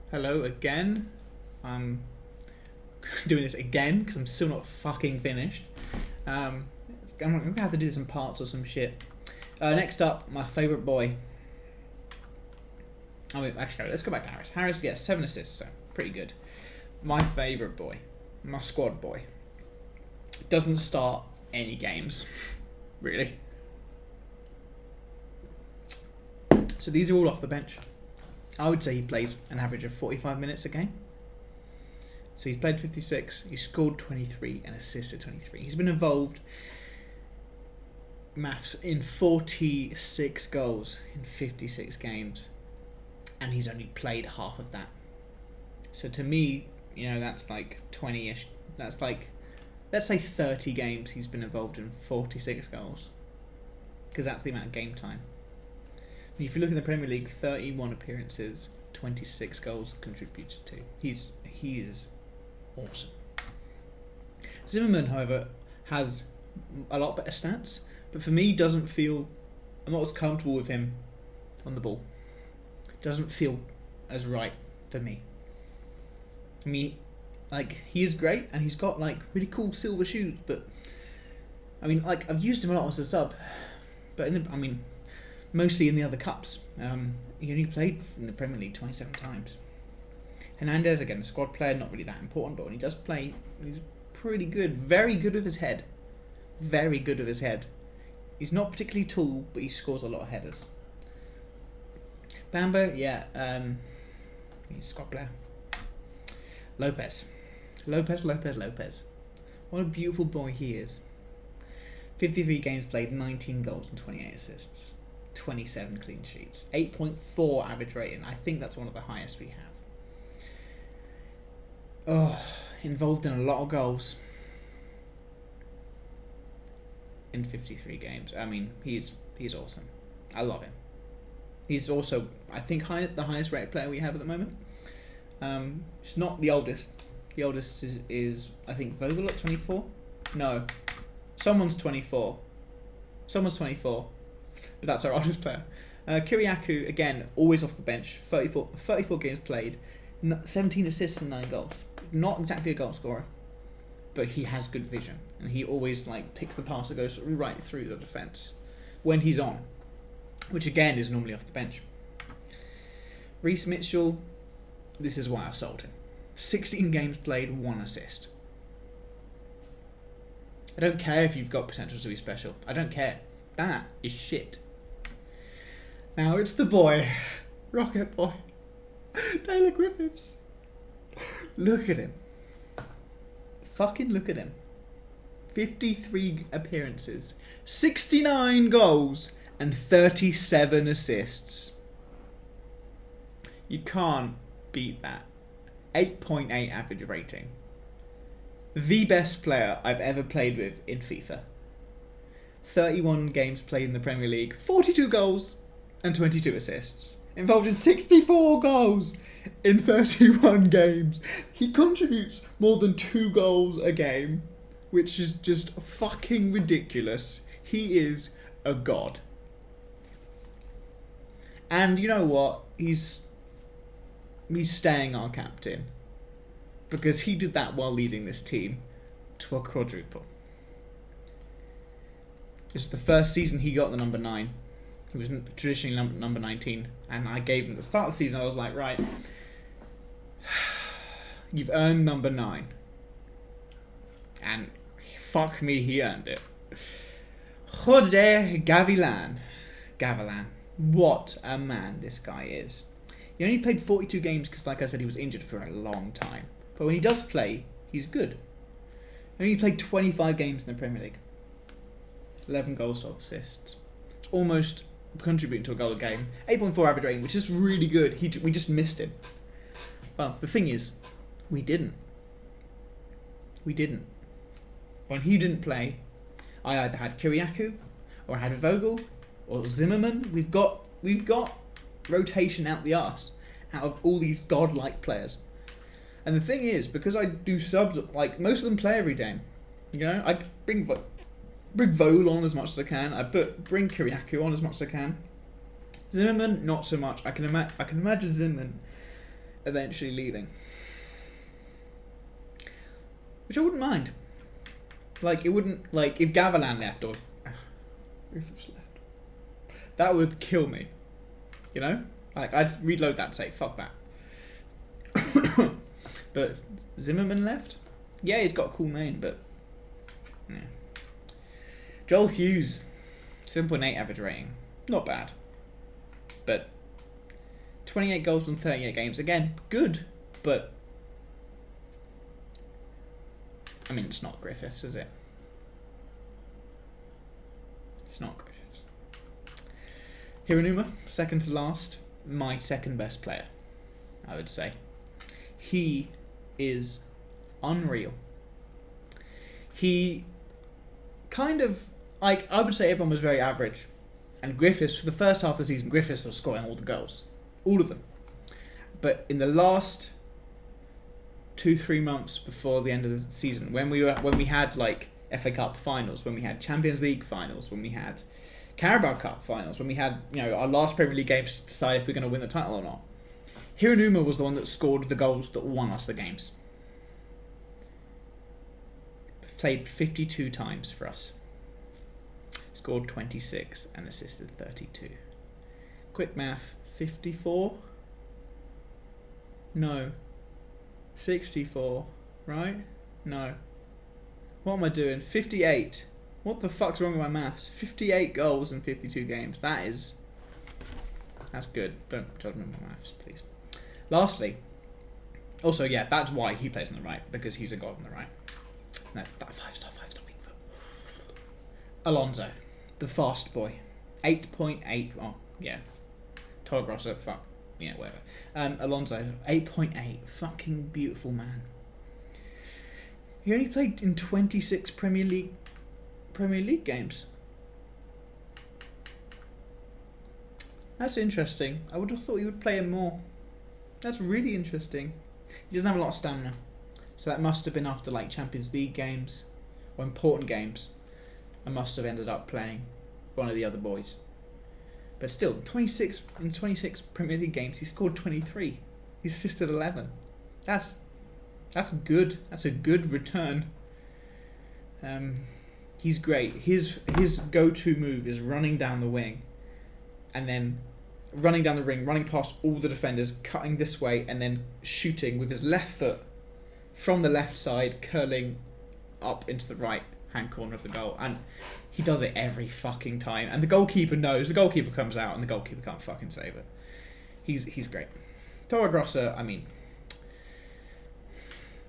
Hello again. I'm doing this again because I'm still not fucking finished. I'm gonna have to do some parts or some shit. Next up, my favourite boy. Actually, let's go back to Harris. Harris gets 7 assists, so pretty good. My favourite boy, my squad boy, doesn't start any games, really. So these are all off the bench. I would say he plays an average of 45 minutes a game. So he's played 56, he scored 23 and assisted 23. He's been involved, maths, in 46 goals in 56 games. And he's only played half of that. So to me, that's like 20-ish. That's like, let's say 30 games he's been involved in 46 goals. Because that's the amount of game time. If you look in the Premier League, 31 appearances, 26 goals contributed to. He is awesome. Zimmerman, however, has a lot better stats, but for me, I'm not as comfortable with him on the ball. Doesn't feel as right for me. He is great, and he's got really cool silver shoes, but I've used him a lot as a sub, but mostly in the other cups. He only played in the Premier League 27 times. Hernandez, again, a squad player, not really that important, but when he does play, he's pretty good. Very good with his head. Very good with his head. He's not particularly tall, but he scores a lot of headers. Bambo, yeah, he's a squad player. Lopez. What a beautiful boy he is. 53 games played, 19 goals and 28 assists. 27 clean sheets. 8.4 average rating. I think that's one of the highest we have. Involved in a lot of goals. In 53 games. He's awesome. I love him. He's also, I think, the highest rated player we have at the moment. He's not the oldest. The oldest is I think, Vogel at 24? No. Someone's 24. But that's our oldest player. Kyriakou, again, always off the bench. 34 games played. 17 assists and 9 goals. Not exactly a goal scorer, but he has good vision. And he always picks the pass that goes right through the defence when he's on. Which again is normally off the bench. Reece Mitchell, this is why I sold him. 16 games played, 1 assist. I don't care if you've got potential to be special. I don't care. That is shit. Now it's the boy. Rocket boy. Taylor Griffiths. Look at him. Fucking look at him. 53 appearances. 69 goals. And 37 assists. You can't beat that. 8.8 average rating. The best player I've ever played with in FIFA. 31 games played in the Premier League. 42 goals and 22 assists. Involved in 64 goals in 31 games. He contributes more than 2 goals a game, which is just fucking ridiculous. He is a god. And you know what? He's staying our captain. Because he did that while leading this team to a quadruple. This was the first season he got the number 9. He was traditionally number 19. And I gave him, at the start of the season, I was like, right, you've earned number 9. And fuck me, he earned it. Jose Gavilan. What a man this guy is. He only played 42 games because, like I said, he was injured for a long time. But when he does play, he's good. He only played 25 games in the Premier League. 11 goals, 12 assists. It's almost contributing to a goal a game. 8.4 average rating, which is really good. We just missed him. Well, the thing is, we didn't. When he didn't play, I either had Kyriakou, or I had Vogel, or Zimmerman. We've got rotation out the arse out of all these godlike players. And the thing is, because I do subs, most of them play every game. I bring Vogel on as much as I can. I bring Kyriakou on as much as I can. Zimmerman, not so much. I can imagine Zimmerman eventually leaving. Which I wouldn't mind. Like, it wouldn't... Like, if Gavilan left or... Griffiths left. That would kill me. You know? Like, I'd reload that and say, fuck that. But if Zimmerman left? Yeah, he's got a cool name, but... Yeah. Joel Hughes. 7.8 average rating. Not bad. But 28 goals in 38 games. Again, good. But I mean, it's not Griffiths, is it? It's not Griffiths. Hiranuma, second to last. My second best player, I would say. He is unreal. He kind of... Like, I would say everyone was very average. And Griffiths, for the first half of the season, Griffiths was scoring all the goals. All of them. But in the last 2-3 months before the end of the season, when we had like FA Cup finals, when we had Champions League finals, when we had Carabao Cup finals, when we had, you know, our last Premier League games to decide if we're going to win the title or not, Hiranuma was the one that scored the goals that won us the games. Played 52 times for us. Scored 26 and assisted 32. Quick math, 54? No. 64, right? No. What am I doing? 58. What the fuck's wrong with my maths? 58 goals in 52 games. That's good. Don't judge me on my maths, please. Lastly, also, yeah, that's why he plays on the right, because he's a god on the right. No, that 5-star weak foot. Alonso. The fast boy. 8.8. Oh, yeah. Toro Grosso, fuck. Yeah, whatever. Alonso, 8.8. Fucking beautiful man. He only played in 26 Premier League games. That's interesting. I would have thought he would play him more. That's really interesting. He doesn't have a lot of stamina. So that must have been after like Champions League games or important games. I must have ended up playing one of the other boys. But still, 26 Premier League games, he scored 23. He assisted 11. That's good. That's a good return. He's great. His go-to move is running down the wing, and then running down the ring, running past all the defenders, cutting this way, and then shooting with his left foot from the left side, curling up into the right hand corner of the goal. And he does it every fucking time. And the goalkeeper knows. The goalkeeper comes out and the goalkeeper can't fucking save it. He's great. Toro Grosso, I mean...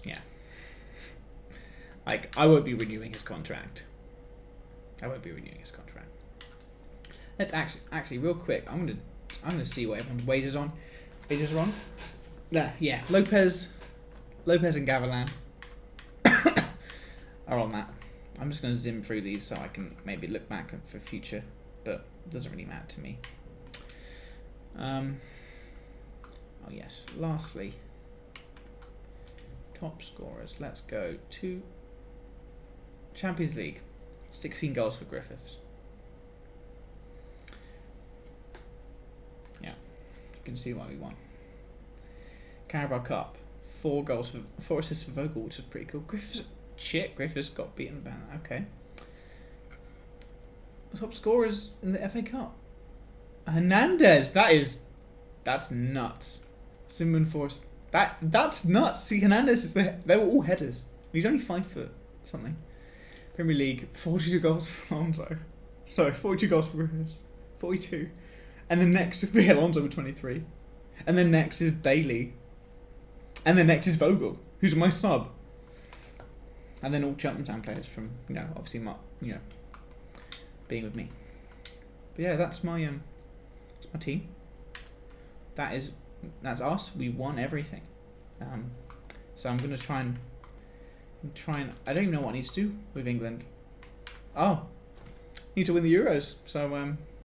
Yeah. Like, I won't be renewing his contract. Let's actually real quick, I'm gonna see what everyone's wages are on. There, yeah. Lopez and Gavilan are on that. I'm just going to zim through these so I can maybe look back for future, but it doesn't really matter to me. Oh yes, lastly, top scorers. Let's go to Champions League. 16 goals for Griffiths. Yeah, you can see why we won. Carabao Cup, 4 assists for Vogel, which is pretty cool. Griffiths got beaten by that. Okay. Top scorers in the FA Cup. Hernandez. That's nuts. Simon Forrest. That's nuts. See, Hernandez is they were all headers. He's only 5 foot something. Premier League, 42 goals for Alonso. Sorry, 42 goals for Griffiths. 42. And then next would be Alonso with 23. And then next is Bailey. And then next is Vogel, who's my sub. And then all Cheltenham Town players from, obviously being with me. But yeah, that's my team. That's us. We won everything. So I'm gonna try and I don't even know what I need to do with England. Oh, need to win the Euros. So